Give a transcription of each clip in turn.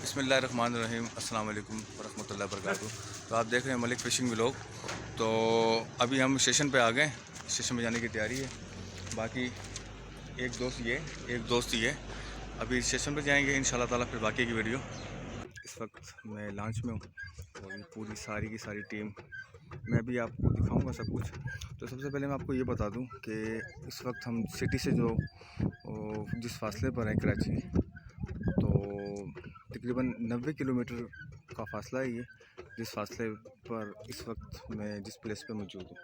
बिस्मिल्लाहिर्रहमानिर्रहीम अस्सलाम वालेकुम वरहमतुल्लाहि वबरकातुहू। तो आप देख रहे हैं मलिक फ़िशिंग व्लॉग। तो अभी हम स्टेशन पे आ गए, स्टेशन पे जाने की तैयारी है। बाकी एक दोस्त ये अभी स्टेशन पे जाएंगे इंशाल्लाह ताला, फिर बाकी की वीडियो। इस वक्त मैं लॉन्च में हूँ और ये पूरी सारी की सारी टीम, मैं भी आपको दिखाऊंगा सब कुछ। तो सबसे पहले मैं आपको ये बता दूं कि इस वक्त हम सिटी से जो जिस फासले पर हैं कराची, तो तकरीबन 90 किलोमीटर का फ़ासला है ये, जिस फासले पर इस वक्त मैं जिस प्लेस पे मौजूद हूँ।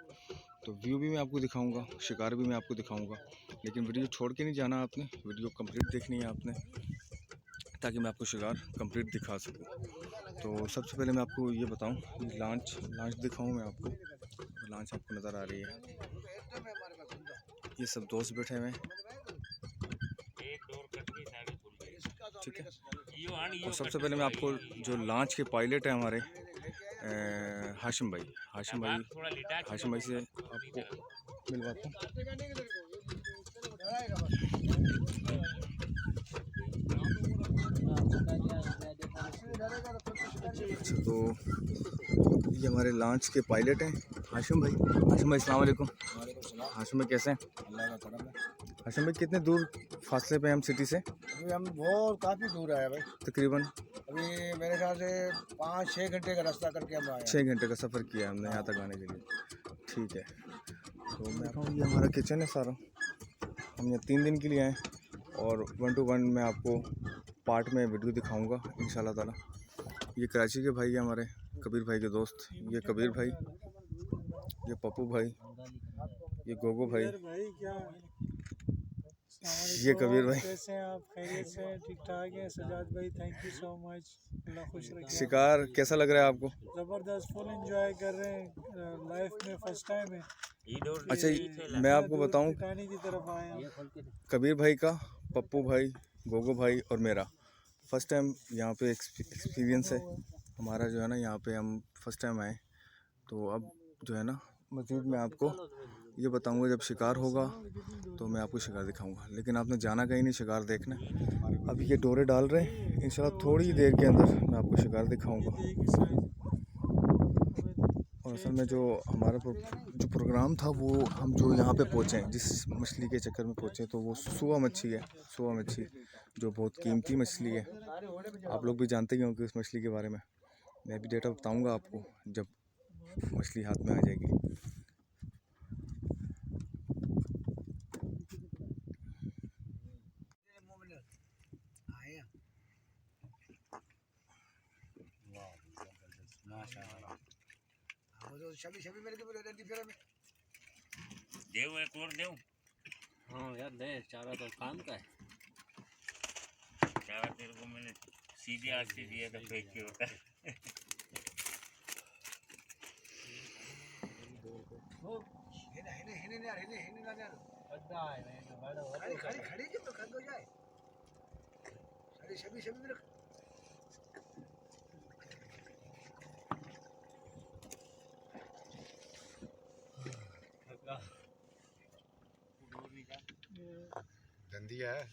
तो व्यू भी मैं आपको दिखाऊंगा, शिकार भी मैं आपको दिखाऊंगा, लेकिन वीडियो छोड़ के नहीं जाना आपने, वीडियो कंप्लीट देखनी है आपने, ताकि मैं आपको शिकार कंप्लीट दिखा सकूं। तो सबसे पहले मैं आपको ये बताऊं, लॉन्च दिखाऊं मैं आपको। लॉन्च आपको नज़र आ रही है, ये सब दोस्त बैठे हुए हैं, ठीक है। और सबसे पहले मैं आपको जो लॉन्च के पायलट हैं हमारे हाशिम भाई से आपको मिलवाता हूँ। अच्छा, तो ये हमारे लॉन्च के पायलट हैं हाशिम भाई। अस्सलाम वालेकुम। हाशिम भाई कैसे हैं? हाशिम भाई कितने दूर फासले पे हम सिटी से? अभी हम बहुत काफ़ी दूर आए भाई, तकरीबन अभी मेरे ख्याल से 5-6 घंटे का रास्ता करके हम आए हैं। 6 घंटे का सफ़र किया हमने यहाँ तक आने के लिए, ठीक है। तो मैं कहूँ ये हमारा किचन है सारा, हम यहाँ 3 दिन के लिए आए और 1 to 1 मैं आपको पार्ट में वीडियो दिखाऊंगा इंशाल्लाह ताला। ये कराची के भाई है हमारे, कबीर भाई के दोस्त, ये कबीर भाई, ये पप्पू भाई, ये गोगो भाई, ये कबीर भाई। कैसे हैं आप? खैरियत से हैं? ठीक ठाक हैं? सजाद भाई थैंक यू सो मच, अल्लाह खुश रखे। शिकार कैसा लग रहा है आपको? ज़बरदस्त, फुल एंजॉय कर रहे हैं, लाइफ में फर्स्ट टाइम है। अच्छा, मैं आपको बताऊं, पिटानी की तरफ आए हैं। कबीर भाई का, पप्पू भाई, गोगो भाई और मेरा फ़र्स्ट टाइम यहाँ पे एक्सपीरियंस है हमारा, जो है ना, यहाँ पे हम फर्स्ट टाइम आए। तो अब जो है ना, मज़ीद मैं आपको ये बताऊंगा, जब शिकार होगा तो मैं आपको शिकार दिखाऊंगा, लेकिन आपने जाना कहीं नहीं शिकार देखना। अभी ये डोरे डाल रहे हैं, इंशाल्लाह थोड़ी देर के अंदर मैं आपको शिकार दिखाऊंगा। और असल में जो हमारा जो प्रोग्राम था, वो हम जो यहाँ पे पहुँचे, जिस मछली के चक्कर में पहुँचे, तो वो सुआ मच्छी है। सुआ मच्छी जो बहुत कीमती मछली है, आप लोग भी जानते ही होंगे उस मछली के बारे में। मैं भी डेटा बताऊंगा आपको जब मछली हाथ में आ जाएगी। देव एक और देव। हाँ यार दे, चारा तो काम का है। चारा तेरे को मैंने सीधे हाथ से दिया था, फेंक के होता है। धंधिया है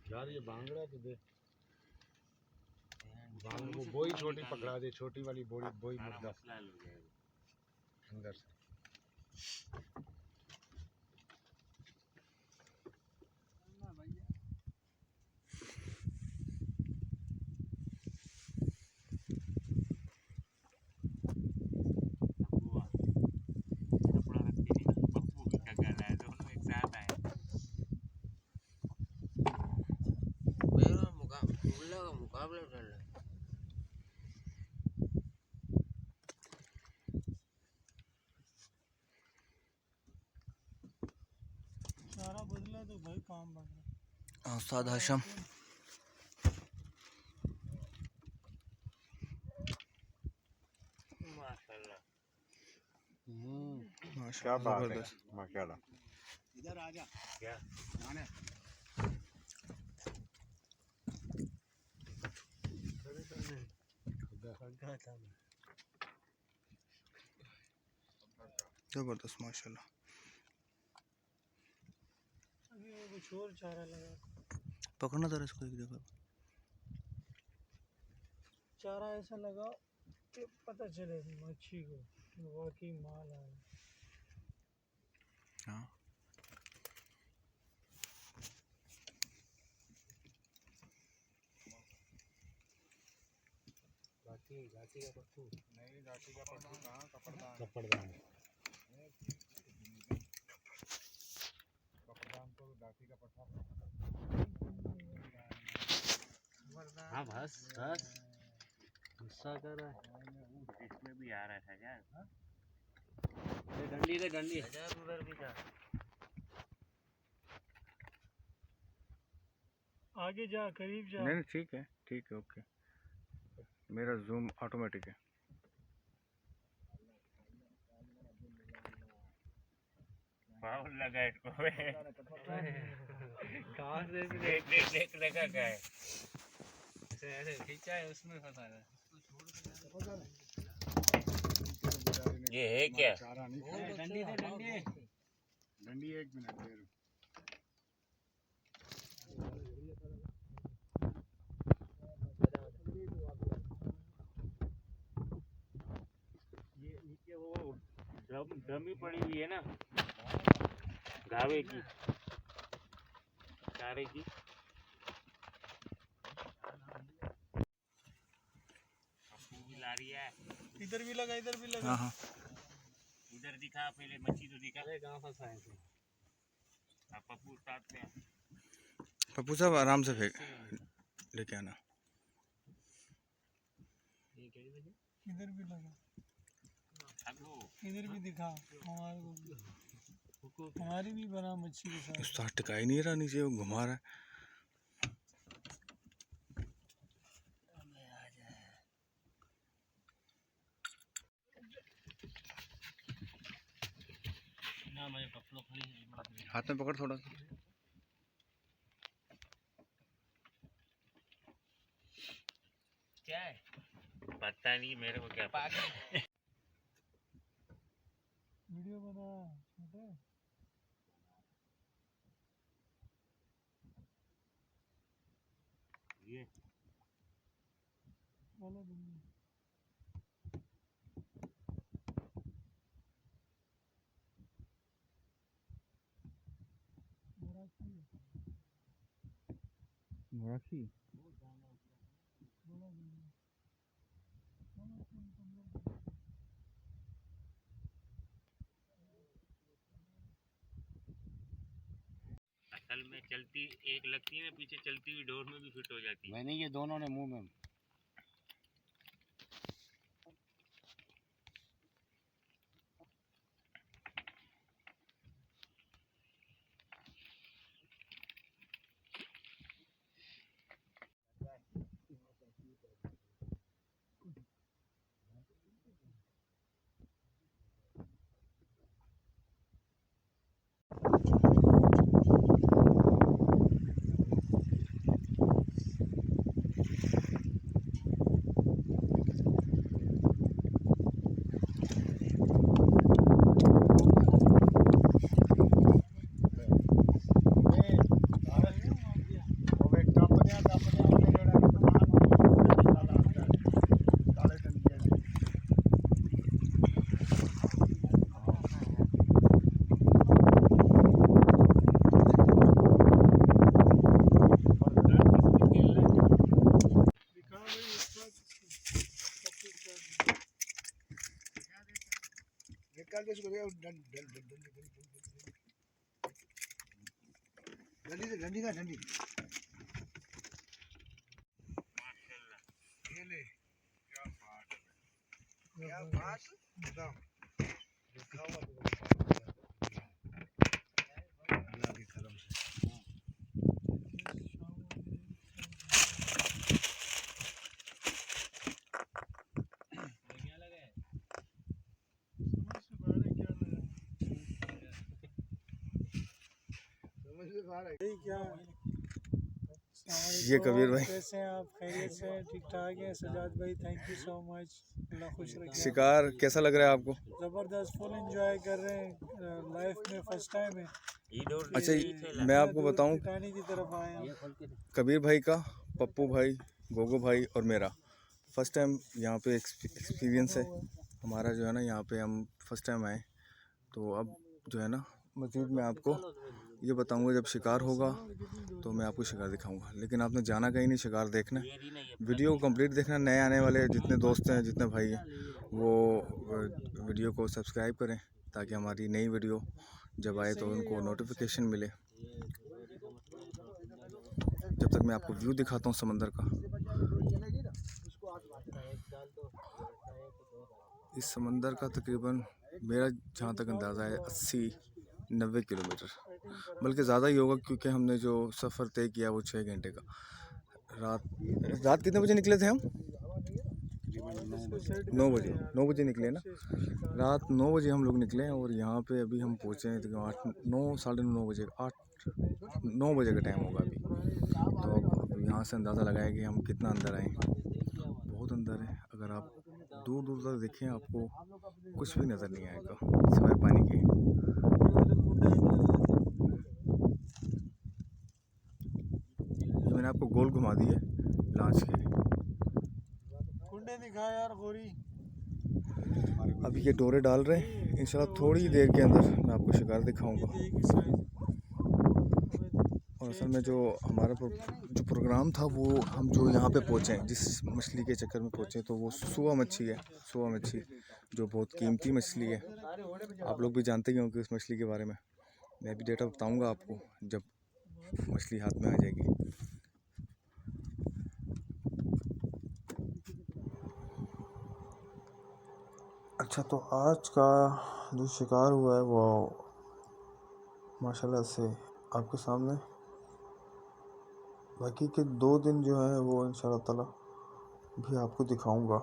यार, ये बांगड़ा तो दे, वो बोई छोटी पकड़ा दे, छोटी वाली बोई बोई मुर्दा अंदर से। मुकाबला कर रहा है। चारा बदला तो भाई काम बन रहा। उस्ताद हाशिम, माशाल्लाह। क्या बात है, माशाल्लाह। इधर आ जा। क्या ज़बरदस्त माशाल्लाह। कुछ और चारा लगा। पकड़ना जरा इसको एक दफ़ा। चारा ऐसा लगा कि पता चले मच्छी को कि वाकई माल आया। हाँ घाटी का पट्टू नहीं, घाटी का पट्टू कहाँ, कपड़दान कपड़दान तो घाटी का पट्टा। हाँ बस बस गुस्सा कर रहा है। इसमें भी आ रहा था क्या? डंडी रे डंडी 1000 उधर भी था। आगे जा, करीब जा। नहीं ठीक है ओके। मेरा जूम ऑटोमेटिक है। पाउल लगा इसको कहाँ से देख लगा क्या है? ऐसे खींचा है उसमें फंसा है। ये है क्या? चारा नहीं, डंडी दे डंडी। डंडी 1 मिनट दे रहा। ये नीचे वो डमी पड़ी हुई है ना घावे की चारे की। पप्पू भी ला रही है। इधर भी लगा, इधर भी लगा। हाँ हाँ उधर दिखा पहले मच्छी तो दिखा। अरे कहाँ फंसा है? अब पप्पू साथ में। पप्पू साहब आराम से फेंक लेके आना। इधर भी लगा, इधर भी दिखा हमारे को। हमारी भी बना मच्छी के साथ। उस्ताद टिका ही नहीं रहा नीचे, वो घुमा रहा है। ना मैं पकड़ो खाली हाथ में पकड़ थोड़ा सा। क्या है पता नहीं मेरे को क्या पता। वीडियो बना छोटे। ये वाला बंदी। मोराखी असल में चलती एक लगती है ना पीछे चलती हुई डोर में भी फिट हो जाती है। मैंने ये दोनों ने मुंह में डंडी का डंडी ये ले। क्या बात बताओ। अल्लाह के करम से क्या ये कबीर भाई कैसे हैं आप? खैरियत से हैं? ठीक ठाक हैं? सजाद भाई थैंक यू सो मच, अल्लाह खुश रखे। शिकार कैसा लग रहा है आपको? ज़बरदस्त, फुल एंजॉय कर रहे हैं, लाइफ में फर्स्ट टाइम है। अच्छा मैं आपको बताऊं, टिटानी की तरफ आए हैं। कबीर भाई का, पप्पू भाई, गोगो भाई और मेरा फर्स्ट टाइम यहाँ पे एक्सपीरियंस है हमारा जो है ना। यहाँ पे हम फर्स्ट टाइम आए, तो अब जो है ना मज़ीद मैं आपको ये बताऊंगा जब शिकार होगा तो मैं आपको शिकार दिखाऊंगा। लेकिन आपने जाना कहीं नहीं शिकार देखने, वीडियो को कंप्लीट देखना। नए आने वाले जितने दोस्त हैं, जितने भाई हैं, वो वीडियो को सब्सक्राइब करें ताकि हमारी नई वीडियो जब आए तो उनको नोटिफिकेशन मिले। जब तक मैं आपको व्यू दिखाता हूँ समंदर का। इस समंदर का तकरीबन मेरा जहाँ तक अंदाज़ा है 80-90 किलोमीटर, बल्कि ज़्यादा ही होगा, क्योंकि हमने जो सफ़र तय किया वो 6 घंटे का। रात कितने बजे निकले थे हम? 9 बजे निकले ना। रात 9 बजे हम लोग निकले और यहाँ पे अभी हम पहुँचे हैं तो 8-9 साढ़े 9 बजे 8-9 बजे का टाइम होगा अभी। तो अब यहाँ से अंदाज़ा लगाया कि हम कितना अंदर आए। बहुत अंदर है। अगर आप दूर दूर तक देखें आपको कुछ भी नज़र नहीं आएगा सिवाय पानी के। ये मैंने आपको गोल घुमा दी है लांच के। कुंडे दिखा यार गोरी। अभी ये डोरे डाल रहे हैं, इंशाल्लाह थोड़ी देर के अंदर मैं आपको शिकार दिखाऊंगा। और असल में जो हमारा जो प्रोग्राम था वो हम जो यहाँ पे पहुँचे, जिस मछली के चक्कर में पहुँचे, तो वो सुआ मच्छी है। सुआ मच्छी जो बहुत कीमती मछली है, आप लोग भी जानते ही होंगे उस मछली के बारे में। मैं भी डेटा बताऊंगा आपको जब मछली हाथ में आ जाएगी। अच्छा, तो आज का जो शिकार हुआ है वो माशाल्लाह से आपके सामने। बाकी के 2 दिन जो है वो इंशाल्लाह ताला भी आपको दिखाऊंगा।